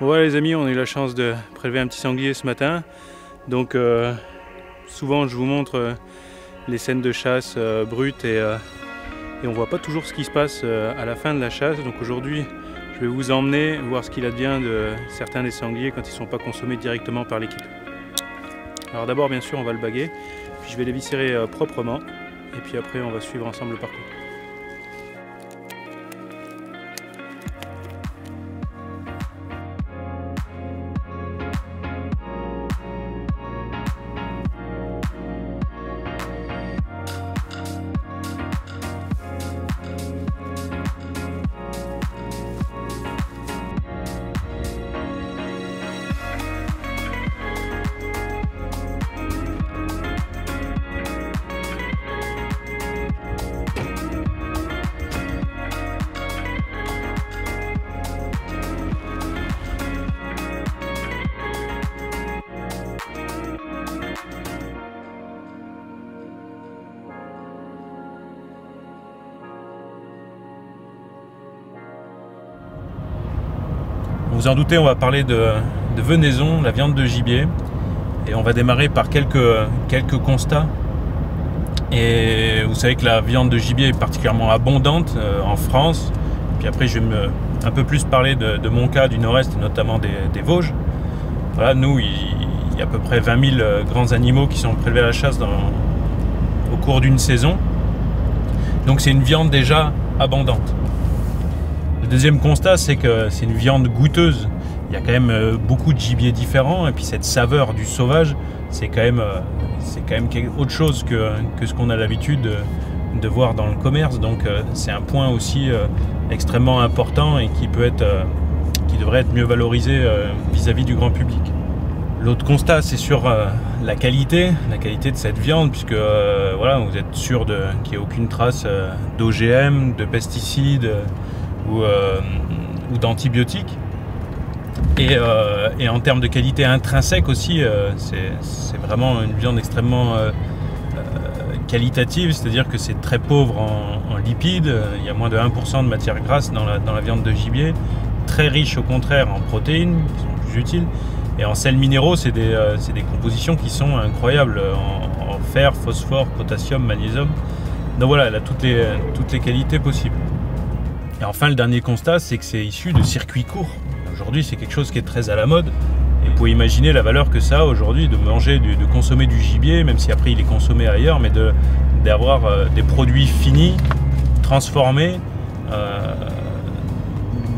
Voilà les amis, on a eu la chance de prélever un petit sanglier ce matin. Donc souvent je vous montre les scènes de chasse brutes et on voit pas toujours ce qui se passe à la fin de la chasse. Donc aujourd'hui je vais vous emmener voir ce qu'il advient de certains des sangliers quand ils ne sont pas consommés directement par l'équipe. Alors d'abord bien sûr on va le baguer, puis je vais les viscérer proprement et puis après on va suivre ensemble le parcours. Vous en doutez, on va parler de venaison, la viande de gibier, et on va démarrer par quelques constats. Et vous savez que la viande de gibier est particulièrement abondante en France. Puis après, je vais un peu plus parler de mon cas du Nord-Est, notamment des Vosges. Voilà, nous, il y a à peu près 20 000 grands animaux qui sont prélevés à la chasse au cours d'une saison. Donc c'est une viande déjà abondante. Le deuxième constat, c'est que c'est une viande goûteuse. Il y a quand même beaucoup de gibier différents, et puis cette saveur du sauvage, c'est quand même autre chose que ce qu'on a l'habitude de voir dans le commerce. Donc c'est un point aussi extrêmement important et qui devrait être mieux valorisé vis-à-vis du grand public. L'autre constat, c'est sur la qualité de cette viande, puisque voilà, vous êtes sûr qu'il n'y ait aucune trace d'OGM, de pesticides ou d'antibiotiques. Et en termes de qualité intrinsèque aussi, c'est vraiment une viande extrêmement qualitative, c'est-à-dire que c'est très pauvre en lipides, il y a moins de 1% de matière grasse dans la viande de gibier, très riche au contraire en protéines, qui sont plus utiles, et en sels minéraux, c'est des compositions qui sont incroyables, en fer, phosphore, potassium, magnésium. Donc voilà, elle a toutes les qualités possibles. Et enfin, le dernier constat, c'est que c'est issu de circuits courts. Aujourd'hui, c'est quelque chose qui est très à la mode. Et vous pouvez imaginer la valeur que ça a aujourd'hui de consommer du gibier, même si après il est consommé ailleurs, mais d'avoir des produits finis, transformés,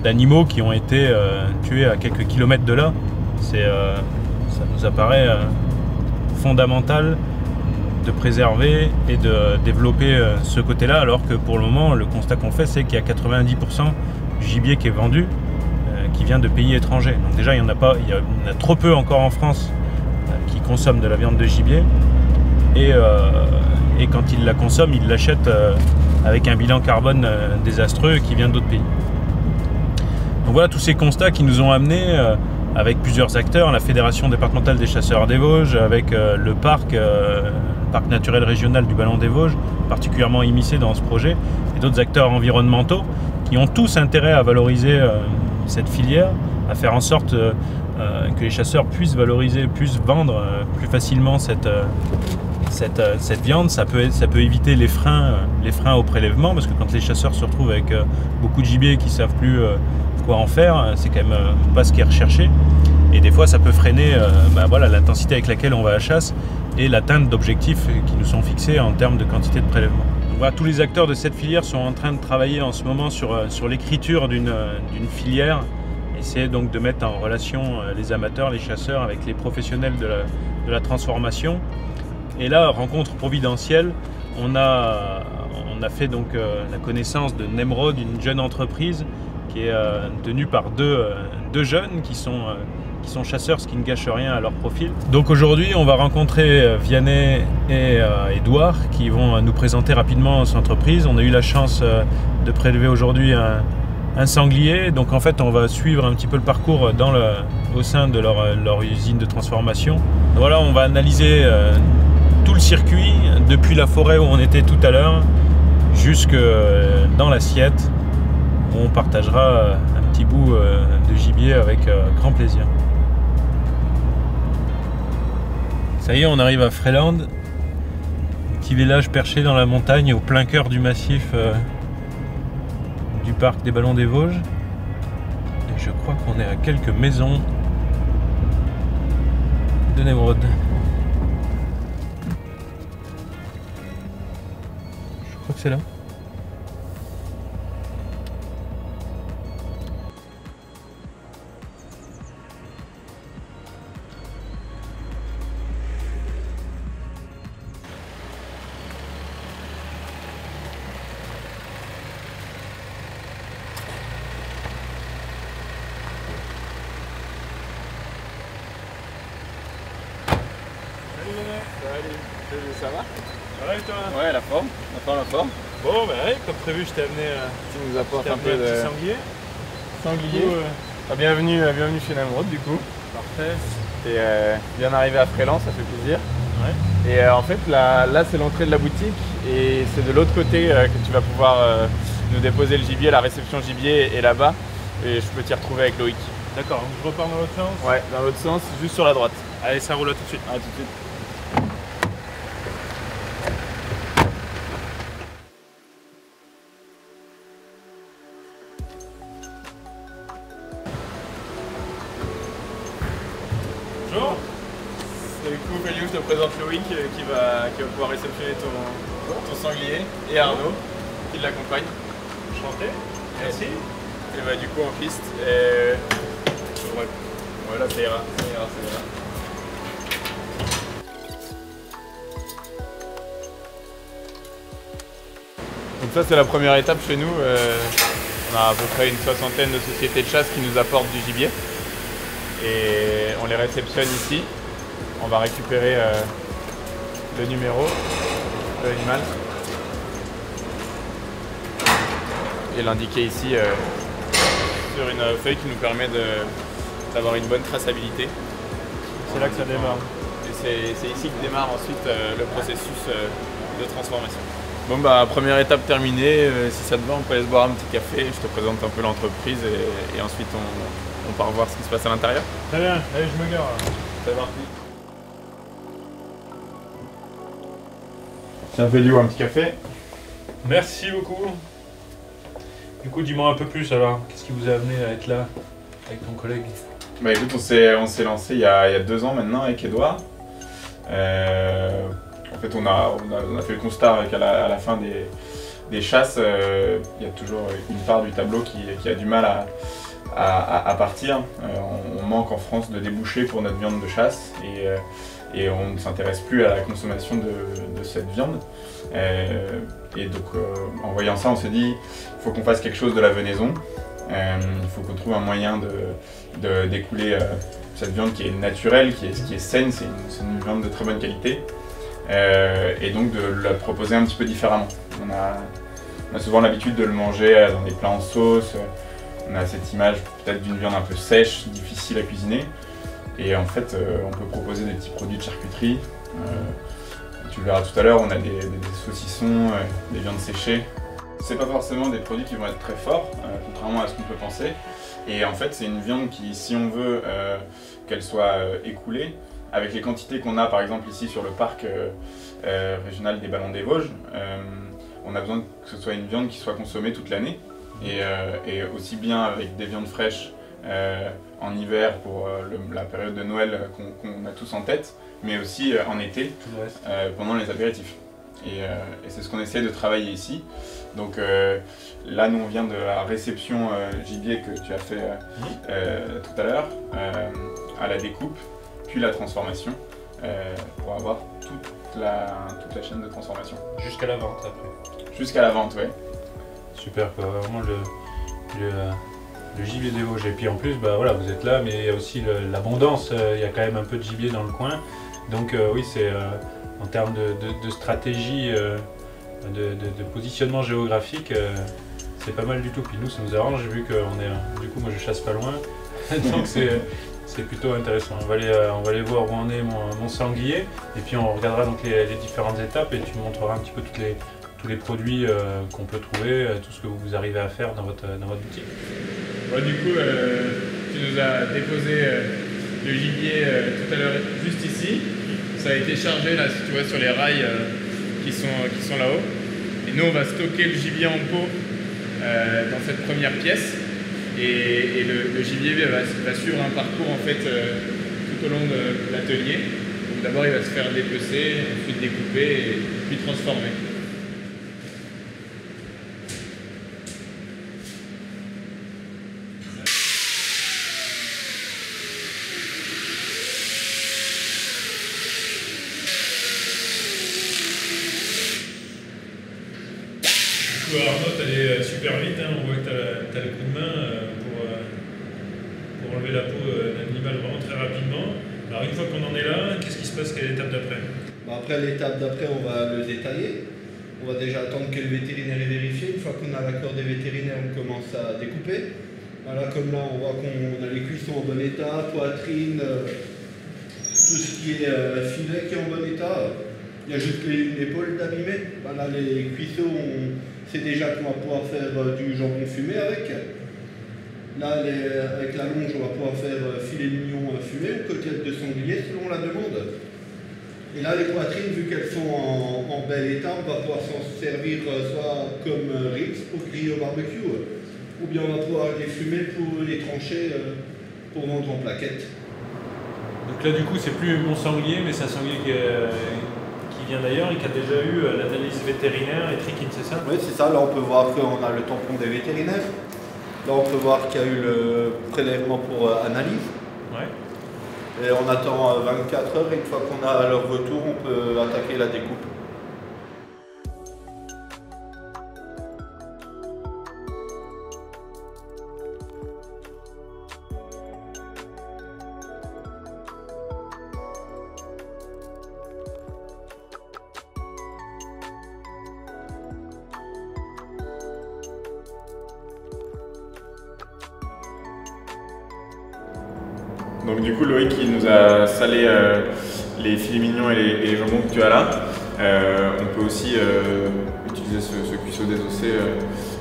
d'animaux qui ont été tués à quelques kilomètres de là. Ça nous apparaît fondamental de préserver et de développer ce côté-là, alors que pour le moment, le constat qu'on fait, c'est qu'il y a 90% du gibier qui est vendu, qui vient de pays étrangers. Donc déjà, il y en a trop peu encore en France qui consomment de la viande de gibier, et quand ils la consomment, ils l'achètent avec un bilan carbone désastreux qui vient d'autres pays. Donc voilà tous ces constats qui nous ont amenés avec plusieurs acteurs, la Fédération départementale des chasseurs des Vosges, avec le parc naturel régional du Ballon des Vosges, particulièrement immiscé dans ce projet, et d'autres acteurs environnementaux qui ont tous intérêt à valoriser cette filière, à faire en sorte que les chasseurs puissent valoriser, puissent vendre plus facilement cette viande. Ça peut éviter les freins au prélèvement, parce que quand les chasseurs se retrouvent avec beaucoup de gibier qui ne savent plus quoi en faire, c'est quand même pas ce qui est recherché, et des fois ça peut freiner voilà, l'intensité avec laquelle on va à la chasse et l'atteinte d'objectifs qui nous sont fixés en termes de quantité de prélèvement. Donc voilà, tous les acteurs de cette filière sont en train de travailler en ce moment sur l'écriture d'une filière, essayer donc de mettre en relation les amateurs, les chasseurs avec les professionnels de la transformation. Et là, rencontre providentielle, on a fait donc la connaissance de Nemrod, une jeune entreprise qui est tenue par deux jeunes qui sont chasseurs, ce qui ne gâche rien à leur profil. Donc aujourd'hui, on va rencontrer Vianney et Edouard qui vont nous présenter rapidement cette entreprise. On a eu la chance de prélever aujourd'hui un sanglier. Donc en fait, on va suivre un petit peu le parcours au sein de leur usine de transformation. Voilà, on va analyser tout le circuit depuis la forêt où on était tout à l'heure jusque dans l'assiette, où on partagera un petits bouts de gibier avec grand plaisir. Ça y est, on arrive à Freeland, petit village perché dans la montagne au plein cœur du massif du parc des Ballons des Vosges. Et je crois qu'on est à quelques maisons de Névrod. Je crois que c'est là. Salut, ça va? Ça va et toi? Ouais, la forme. Bon, bah ouais, comme prévu, je t'ai amené, Tu nous apportes un peu un de petit sanglier. Bienvenue chez Névrod du coup. Parfait. Et bien arrivé à Freeland, ça fait plaisir. Ouais. Et en fait, là c'est l'entrée de la boutique et c'est de l'autre côté que tu vas pouvoir nous déposer le gibier. La réception gibier est là-bas et je peux t'y retrouver avec Loïc. D'accord, donc je repars dans l'autre sens. Ouais, dans l'autre sens, juste sur la droite. Allez, ça roule, à tout de suite. À tout de suite. Bonjour. Du coup, Félix, je te présente Loïc qui va pouvoir réceptionner ton sanglier et Arnaud qui l'accompagne. Enchanté. Merci. Et bah du coup en piste et... Voilà, ça ira. Donc ça c'est la première étape chez nous. On a à peu près une soixantaine de sociétés de chasse qui nous apportent du gibier. Et on les réceptionne ici. On va récupérer le numéro de l'animal et l'indiquer ici sur une feuille qui nous permet d'avoir une bonne traçabilité. C'est là que ça démarre. Et c'est ici que démarre ensuite le processus de transformation. Bon bah première étape terminée, si ça te va on peut aller se boire un petit café, je te présente un peu l'entreprise et ensuite on part voir ce qui se passe à l'intérieur. Très bien, allez je me gare. C'est parti. Tiens Félix, un petit café. Merci beaucoup. Du coup, dis-moi un peu plus alors, qu'est-ce qui vous a amené à être là avec ton collègue? Bah écoute, on s'est lancé il y a 2 ans maintenant avec Edouard. En fait, on a fait le constat à la fin des chasses, il y a toujours une part du tableau qui a du mal à partir. On manque en France de débouchés pour notre viande de chasse et on ne s'intéresse plus à la consommation de cette viande. Et donc en voyant ça, on s'est dit il faut qu'on fasse quelque chose de la venaison. Il faut qu'on trouve un moyen d'écouler cette viande qui est naturelle, qui est saine, c'est une viande de très bonne qualité. Et donc de la proposer un petit peu différemment. On a souvent l'habitude de le manger dans des plats en sauce. On a cette image peut-être d'une viande un peu sèche, difficile à cuisiner. Et en fait, on peut proposer des petits produits de charcuterie. Tu le verras tout à l'heure, on a des saucissons, des viandes séchées. C'est pas forcément des produits qui vont être très forts, contrairement à ce qu'on peut penser. Et en fait, c'est une viande qui, si on veut qu'elle soit écoulée, avec les quantités qu'on a par exemple ici sur le parc régional des Ballons des Vosges, on a besoin que ce soit une viande qui soit consommée toute l'année. Et aussi bien avec des viandes fraîches en hiver pour la période de Noël qu'on a tous en tête, mais aussi en été pendant les apéritifs. Et c'est ce qu'on essaie de travailler ici. Donc là, nous on vient de la réception gibier que tu as fait tout à l'heure, à la découpe, puis la transformation, pour avoir toute la chaîne de transformation. Jusqu'à la vente après. Jusqu'à la vente, oui. Super, quoi. Vraiment le gibier des Vosges. Et puis en plus, bah, voilà, vous êtes là, mais il y a aussi l'abondance. Il y a quand même un peu de gibier dans le coin. Donc oui, c'est en termes de stratégie, de positionnement géographique, c'est pas mal du tout. Puis nous, ça nous arrange vu que du coup, moi je chasse pas loin. Donc c'est plutôt intéressant. On va aller voir où en est mon sanglier. Et puis on regardera donc les différentes étapes et tu me montreras un petit peu tous les produits qu'on peut trouver, tout ce que vous arrivez à faire dans votre boutique. Bon, du coup, tu nous as déposé le gibier tout à l'heure juste ici. Ça a été chargé là, si tu vois, sur les rails qui sont là-haut. Et nous, on va stocker le gibier en pot dans cette première pièce. Et le gibier va suivre un parcours en fait tout au long de l'atelier. Donc d'abord, il va se faire dépecer, ensuite découper et puis transformer. Arnaud, t'allais super vite, hein. On voit que t'as le coup de main pour enlever la peau d'un animal vraiment très rapidement. Alors une fois qu'on en est là, qu'est-ce qui se passe? Quelle est l'étape d'après? Après l'étape d'après, on va le détailler. On va déjà attendre que le vétérinaire ait vérifié. Une fois qu'on a l'accord des vétérinaires, on commence à découper. Voilà, comme là, on voit qu'on a les cuissons en bon état, poitrine, tout ce qui est filet qui est en bon état. Il y a juste une épaule d'abîmée. Là, les cuisseaux, c'est déjà qu'on va pouvoir faire du jambon fumé avec. Là, avec la longe, on va pouvoir faire filet mignon fumé ou côtelette de sanglier selon la demande. Et là, les poitrines, vu qu'elles sont en bel état, on va pouvoir s'en servir soit comme ribs pour griller au barbecue, ou bien on va pouvoir les fumer pour les trancher pour vendre en plaquettes. Donc là, du coup, c'est plus mon sanglier, mais c'est un sanglier qui vient d'ailleurs et qui a déjà eu l'analyse vétérinaire et trichine, c'est ça? Oui, c'est ça. Là, on peut voir qu'on a le tampon des vétérinaires. Là, on peut voir qu'il y a eu le prélèvement pour analyse. Ouais. Et on attend 24 heures et une fois qu'on a leur retour, on peut attaquer la découpe. Donc du coup, Loïc, il nous a salé les filets mignons et les jambons que tu as là. On peut aussi utiliser ce cuisseau désossé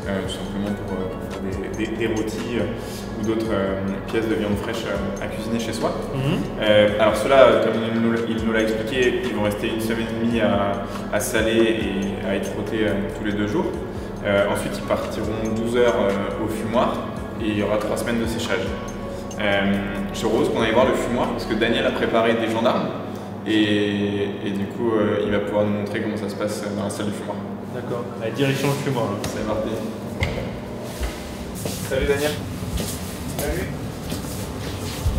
tout simplement pour faire des rôtis ou d'autres pièces de viande fraîche à cuisiner chez soi. Alors ceux-là, comme il nous l'a expliqué, ils vont rester une semaine et demie à saler et à être frottés tous les 2 jours. Ensuite, ils partiront 12 heures au fumoir et il y aura 3 semaines de séchage. Je propose qu'on aille voir le fumoir parce que Daniel a préparé des gendarmes et du coup il va pouvoir nous montrer comment ça se passe dans la salle du fumoir. D'accord, allez, direction le fumoir. C'est parti. Salut Daniel. Salut.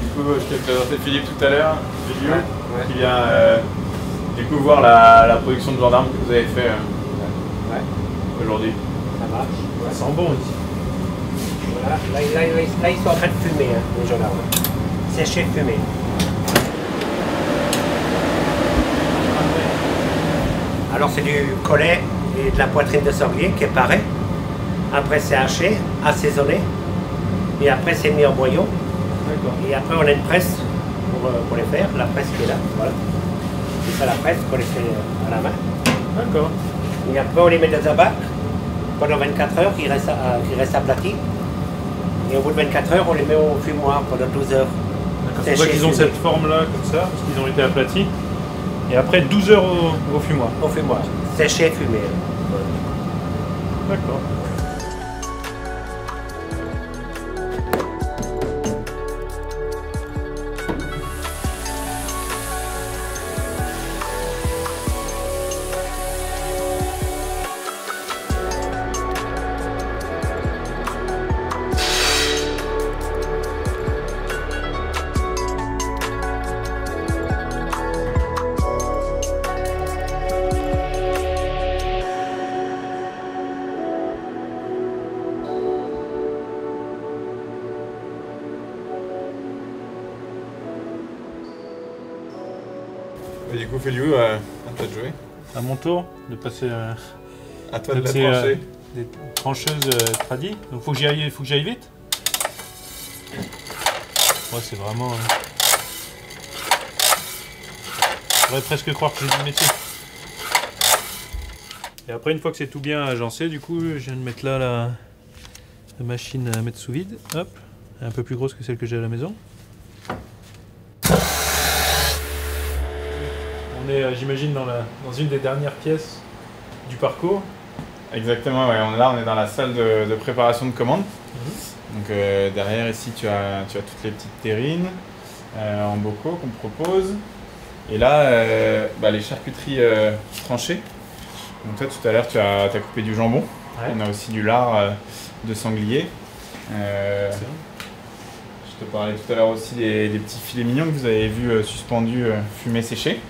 Du coup je t'ai présenté Philippe tout à l'heure, qui vient du coup voir la production de gendarmes que vous avez fait aujourd'hui. Ça marche. Ça sent bon ici. Voilà. Là, ils sont en train de fumer, hein, les gendarmes. Sécher, fumer. Alors c'est du collet et de la poitrine de sanglier qui est pareil. Après c'est haché, assaisonné. Et après c'est mis en boyau. Et après on a une presse pour les faire, la presse qui est là. Voilà. C'est ça la presse qu'on les fait à la main. D'accord. Et après on les met dans un bac pendant 24 heures qui reste aplati. Et au bout de 24 heures, on les met au fumoir pendant 12 heures. C'est pour ça qu'ils ont cette forme-là, comme ça, parce qu'ils ont été aplatis. Et après 12 heures au fumoir. Au fumoir. Séché, fumé. D'accord. Et du coup, Féliou, à toi de jouer. À mon tour de passer À toi de la trancher. des trancheuses tradies. Donc faut que j'aille vite. Ouais, c'est vraiment. On pourrait presque croire que j'ai du métier. Et après, une fois que c'est tout bien agencé, du coup, je viens de mettre là machine à mettre sous vide. Hop, un peu plus grosse que celle que j'ai à la maison. On est, j'imagine, dans une des dernières pièces du parcours. Exactement, ouais. Là on est dans la salle de préparation de commande. Donc derrière ici tu as toutes les petites terrines en bocaux qu'on propose. Et là les charcuteries tranchées. Donc toi tout à l'heure tu as coupé du jambon. Ouais. On a aussi du lard de sanglier. Je te parlais tout à l'heure aussi des petits filets mignons que vous avez vus suspendus, fumés, séchés.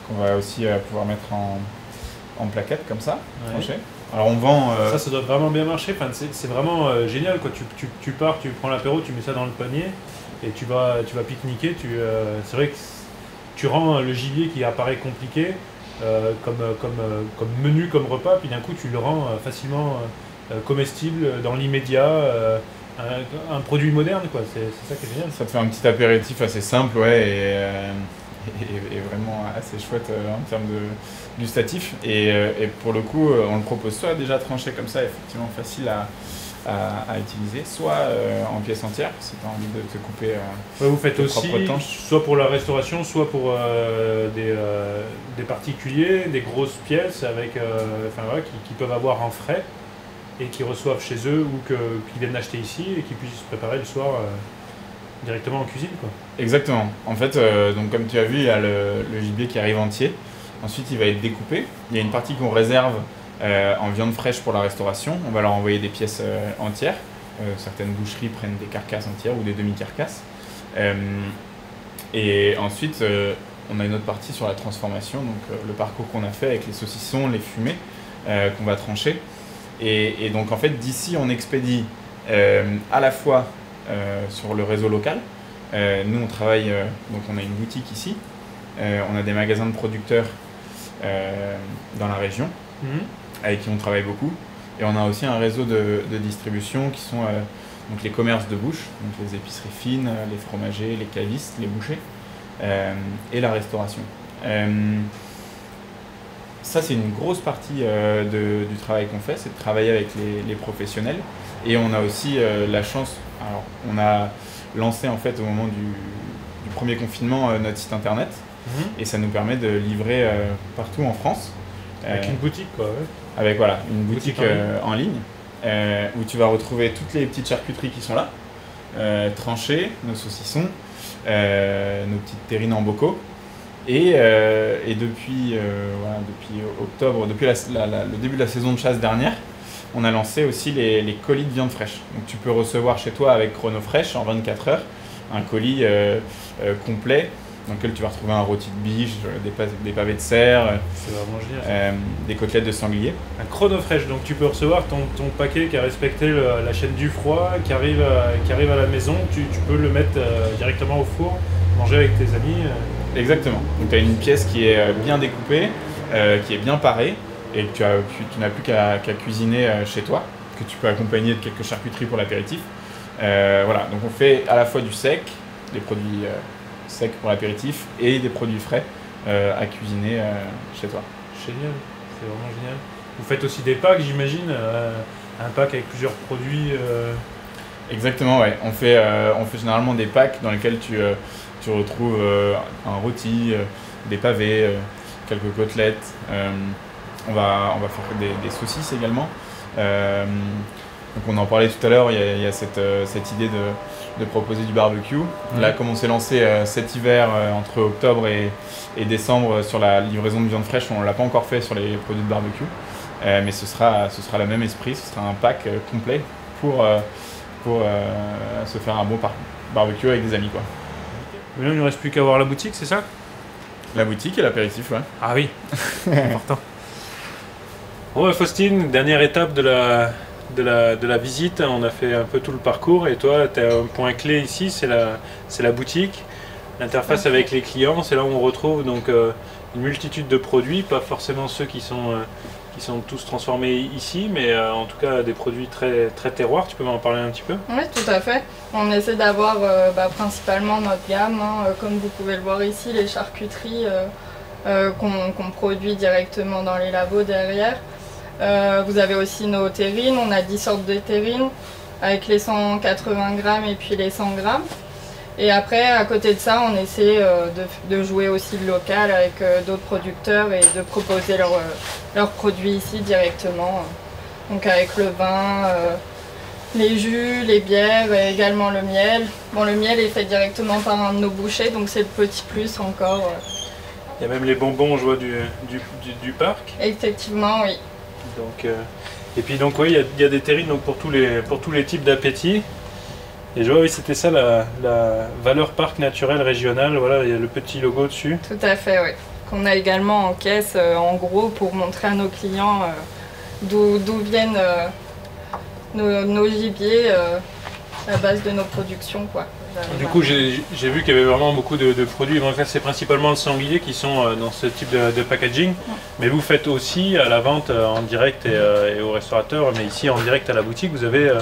Qu'on va aussi pouvoir mettre en plaquettes comme ça, tranchées. Alors on vend... Ça doit vraiment bien marcher, enfin, c'est vraiment génial quoi. Tu pars, tu prends l'apéro, tu mets ça dans le panier et tu vas pique-niquer. C'est vrai que tu rends le gibier qui apparaît compliqué comme menu, comme repas, puis d'un coup tu le rends facilement comestible dans l'immédiat, un produit moderne quoi. C'est ça qui est génial. Ça te fait un petit apéritif assez simple, ouais, et vraiment assez chouette en termes de gustatif. Et pour le coup, on le propose soit déjà tranché comme ça, effectivement facile à utiliser, soit en pièces entières, si tu as envie de te couper vous faites aussi, soit pour la restauration, soit pour des particuliers, des grosses pièces avec, qui peuvent avoir en frais et qui reçoivent chez eux ou qui viennent acheter ici et qui puissent se préparer le soir directement en cuisine quoi. Exactement. En fait, donc comme tu as vu, il y a le gibier qui arrive entier. Ensuite, il va être découpé. Il y a une partie qu'on réserve en viande fraîche pour la restauration. On va leur envoyer des pièces entières. Certaines boucheries prennent des carcasses entières ou des demi-carcasses. Et ensuite, on a une autre partie sur la transformation. Donc le parcours qu'on a fait avec les saucissons, les fumées qu'on va trancher. Et donc en fait, d'ici, on expédie à la fois sur le réseau local. Nous, on travaille, donc on a une boutique ici. On a des magasins de producteurs dans la région, avec qui on travaille beaucoup. Et on a aussi un réseau de distribution qui sont donc les commerces de bouche, donc les épiceries fines, les fromagers, les cavistes, les bouchers, et la restauration. Ça, c'est une grosse partie du travail qu'on fait, c'est de travailler avec les professionnels. Et on a aussi la chance, alors on a lancé en fait au moment du premier confinement notre site internet. Et ça nous permet de livrer partout en France. Avec une boutique quoi, ouais. Avec voilà, une boutique en ligne où tu vas retrouver toutes les petites charcuteries qui sont là, tranchées, nos saucissons, nos petites terrines en bocaux. Et depuis octobre, depuis le début de la saison de chasse dernière, on a lancé aussi les colis de viande fraîche. Donc tu peux recevoir chez toi avec Chronofresh en 24 heures un colis complet dans lequel tu vas retrouver un rôti de biche, des pavés de cerf, des côtelettes de sanglier. Un Chronofresh, donc tu peux recevoir ton paquet qui a respecté la chaîne du froid, qui arrive à la maison, tu peux le mettre directement au four, manger avec tes amis. Exactement, donc tu as une pièce qui est bien découpée, qui est bien parée, et que tu n'as plus qu'à cuisiner chez toi, que tu peux accompagner de quelques charcuteries pour l'apéritif. Voilà, donc on fait à la fois du sec, des produits secs pour l'apéritif et des produits frais à cuisiner chez toi. Génial, c'est vraiment génial. Vous faites aussi des packs, j'imagine, un pack avec plusieurs produits. Exactement, ouais. On fait généralement des packs dans lesquels tu retrouves un rôti, des pavés, quelques côtelettes. On va faire des saucisses également. Donc on en parlait tout à l'heure, il y a cette idée de proposer du barbecue. Là, comme on s'est lancé cet hiver entre octobre et décembre sur la livraison de viande fraîche, on ne l'a pas encore fait sur les produits de barbecue. Mais ce sera le même esprit, ce sera un pack complet pour se faire un bon barbecue avec des amis, quoi. Mais là, il ne nous reste plus qu'à voir la boutique, c'est ça? La boutique et l'apéritif, ouais. Ah oui, important. Bon, Faustine, dernière étape de la visite, on a fait un peu tout le parcours et toi, tu as un point clé ici, c'est la boutique, l'interface avec les clients, c'est là où on retrouve donc une multitude de produits, pas forcément ceux qui sont tous transformés ici, mais en tout cas des produits très, très terroirs. Tu peux m'en parler un petit peu? Oui, tout à fait. On essaie d'avoir principalement notre gamme, comme vous pouvez le voir ici, les charcuteries qu'on produit directement dans les labos derrière. Vous avez aussi nos terrines, on a 10 sortes de terrines. avec les 180 grammes et puis les 100 grammes. Et après, à côté de ça, on essaie de jouer aussi le local avec d'autres producteurs et de proposer leurs produits ici directement. Donc avec le vin, les jus, les bières et également le miel. Bon, le miel est fait directement par un de nos bouchers, donc c'est le petit plus encore. Il y a même les bonbons, je vois, du parc. Effectivement, oui. Donc, et puis donc oui, il y a des terrines donc, pour tous les types d'appétit. Et je vois, oui, c'était ça la valeur parc naturel régional, voilà, il y a le petit logo dessus. Tout à fait, oui. Qu'on a également en caisse, en gros, pour montrer à nos clients d'où viennent nos gibiers à base de nos productions, quoi. Du coup, j'ai vu qu'il y avait vraiment beaucoup de produits. Donc là, c'est principalement le sanglier qui sont dans ce type de packaging. Mais vous faites aussi à la vente en direct et aux restaurateurs. Mais ici, en direct à la boutique, vous avez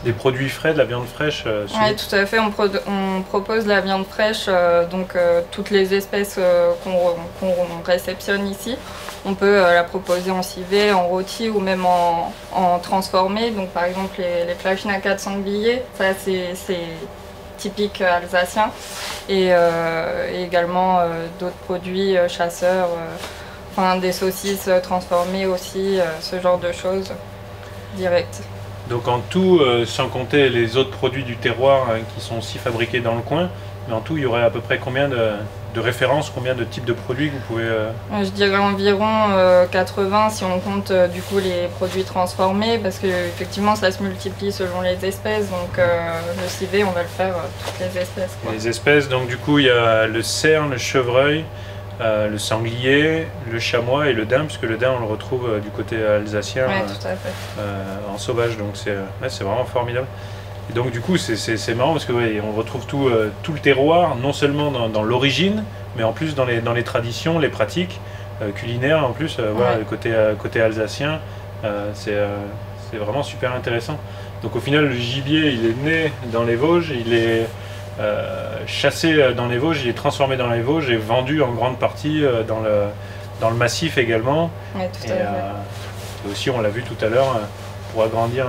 des produits frais, de la viande fraîche. Oui, tout à fait. On propose de la viande fraîche, donc toutes les espèces qu'on réceptionne ici. On peut la proposer en civet, en rôti ou même en transformé. Donc par exemple, les flashnacat de sanglier, ça c'est typique alsacien, et également d'autres produits chasseurs, enfin des saucisses transformées aussi, ce genre de choses direct. Donc en tout, sans compter les autres produits du terroir qui sont aussi fabriqués dans le coin, mais en tout il y aurait à peu près combien de références, combien de types de produits que vous pouvez... Je dirais environ 80 si on compte du coup les produits transformés, parce que effectivement ça se multiplie selon les espèces, donc le civet on va le faire toutes les espèces, quoi. Les espèces, donc du coup il y a le cerf, le chevreuil, le sanglier, le chamois et le daim, puisque le daim on le retrouve du côté alsacien, tout à fait. En sauvage, donc c'est vraiment formidable. Et donc du coup c'est marrant parce que on retrouve tout le terroir, non seulement dans l'origine, mais en plus dans les traditions, les pratiques culinaires en plus, voilà, le côté alsacien, c'est vraiment super intéressant. Donc au final le gibier il est né dans les Vosges, il est chassé dans les Vosges, il est transformé dans les Vosges et vendu en grande partie dans le massif également. Ouais, tout à fait. Et aussi on l'a vu tout à l'heure, pour agrandir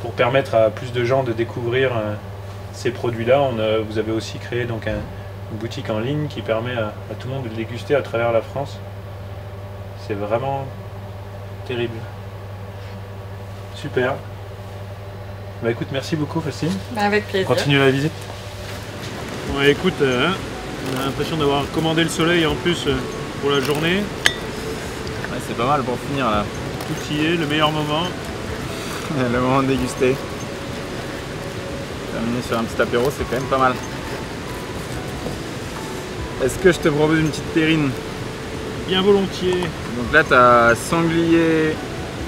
pour permettre à plus de gens de découvrir ces produits-là, vous avez aussi créé donc une boutique en ligne qui permet à tout le monde de le déguster à travers la France. C'est vraiment terrible. Super. Bah écoute, merci beaucoup Faustine. Avec plaisir. Continue la visite. Bon écoute, on a l'impression d'avoir commandé le soleil en plus pour la journée. Ouais, c'est pas mal pour finir là. Tout y est, le meilleur moment. Le moment de déguster. Terminer sur un petit apéro, c'est quand même pas mal. Est-ce que je te propose une petite terrine? Bien volontiers. Donc là, tu as sanglier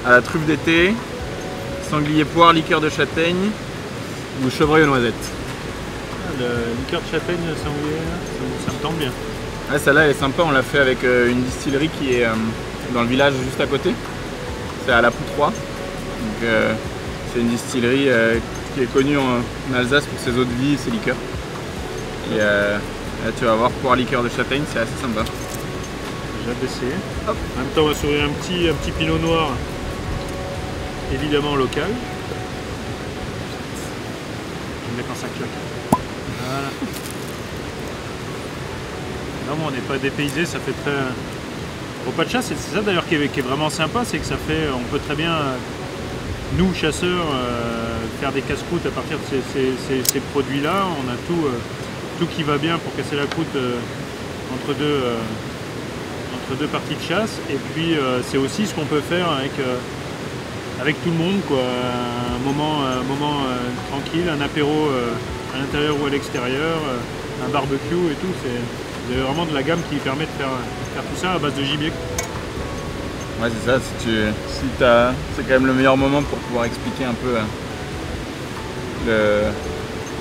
à la truffe d'été, sanglier poire, liqueur de châtaigne ou chevreuil aux noisettes. Le liqueur de châtaigne, sanglier, ça me tente bien. Ouais, celle-là elle est sympa, on l'a fait avec une distillerie qui est dans le village juste à côté. C'est à la Poutroie. Donc c'est une distillerie qui est connue en Alsace pour ses eaux de vie et ses liqueurs. Et là tu vas voir, poire liqueur de châtaigne, c'est assez sympa. J'ai hâte d'essayer. En même temps on va s'ouvrir un petit pinot noir, évidemment local. Je vais me mettre en 5 claques. Voilà. Non, mais on n'est pas dépaysé, ça fait très... Repas de chasse, c'est ça d'ailleurs qui est vraiment sympa, c'est que ça fait, on peut très bien, nous chasseurs, faire des casse-croûtes à partir de ces produits-là. On a tout qui va bien pour casser la croûte entre deux parties de chasse. Et puis c'est aussi ce qu'on peut faire avec tout le monde, quoi. Un moment tranquille, un apéro à l'intérieur ou à l'extérieur, un barbecue et tout. Vous avez vraiment de la gamme qui permet de faire tout ça à base de gibier. Ouais, c'est ça, c'est quand même le meilleur moment pour pouvoir expliquer un peu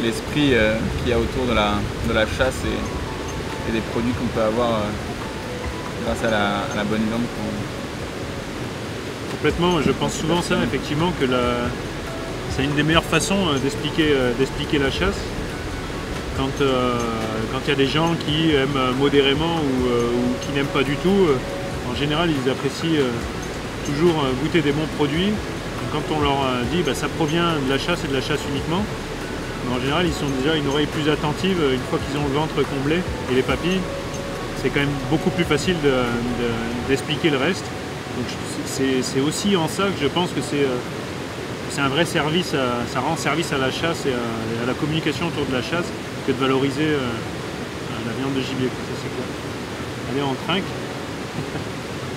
l'esprit qu'il y a autour de la chasse et des produits qu'on peut avoir grâce à la bonne viande. Complètement, je pense souvent ça, effectivement, que c'est une des meilleures façons d'expliquer la chasse. Quand il y a des gens qui aiment modérément ou qui n'aiment pas du tout, en général ils apprécient toujours goûter des bons produits Donc quand on leur dit ça provient de la chasse et de la chasse uniquement, en général ils sont déjà une oreille plus attentive une fois qu'ils ont le ventre comblé et les papilles. C'est quand même beaucoup plus facile d'expliquer le reste. Donc c'est aussi en ça que je pense que c'est un vrai service, ça rend service à la chasse et à la communication autour de la chasse que de valoriser la viande de gibier. Ça c'est clair. Allez, on trinque.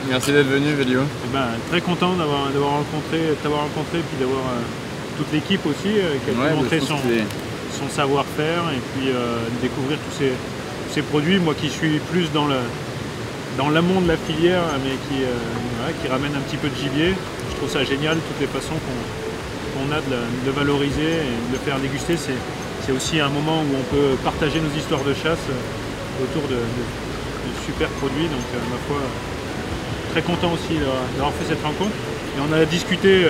Merci d'être venu, Vélio. Très content t'avoir rencontré et puis d'avoir toute l'équipe aussi qui a pu montrer son savoir-faire et puis découvrir tous ces produits. Moi qui suis plus dans l'amont de la filière mais qui ramène un petit peu de gibier, je trouve ça génial, toutes les façons qu'on a de le valoriser et de le faire déguster. C'est aussi un moment où on peut partager nos histoires de chasse autour de super produits. Donc ma foi, très content aussi d'avoir fait cette rencontre. Et on a discuté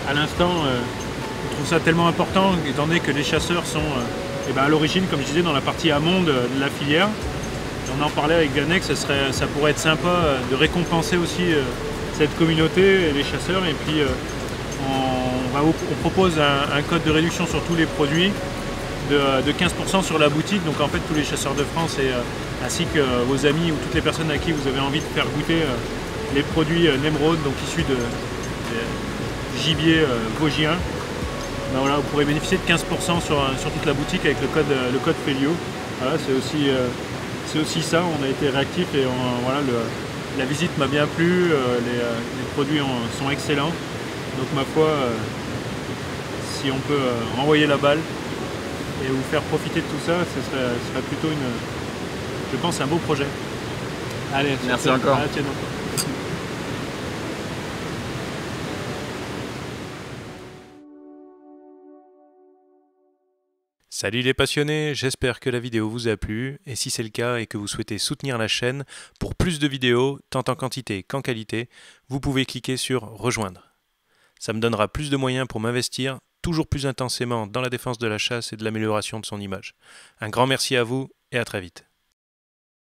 à l'instant, on trouve ça tellement important étant donné que les chasseurs sont à l'origine, comme je disais, dans la partie amont de la filière. On en parlait avec Vianney que ça pourrait être sympa de récompenser aussi cette communauté et les chasseurs. Et puis on propose un code de réduction sur tous les produits de 15% sur la boutique. Donc en fait tous les chasseurs de France ainsi que vos amis ou toutes les personnes à qui vous avez envie de faire goûter les produits Nemrod, donc issus de gibier vosgien, voilà, vous pourrez bénéficier de 15% sur toute la boutique avec le code Félio. Voilà, c'est aussi ça, on a été réactifs et voilà, la visite m'a bien plu, les produits sont excellents. Donc ma foi, si on peut renvoyer la balle et vous faire profiter de tout ça, ce serait plutôt je pense un beau projet. Allez, merci encore. Salut les passionnés, j'espère que la vidéo vous a plu et si c'est le cas et que vous souhaitez soutenir la chaîne pour plus de vidéos, tant en quantité qu'en qualité, vous pouvez cliquer sur rejoindre. Ça me donnera plus de moyens pour m'investir toujours plus intensément dans la défense de la chasse et de l'amélioration de son image. Un grand merci à vous et à très vite.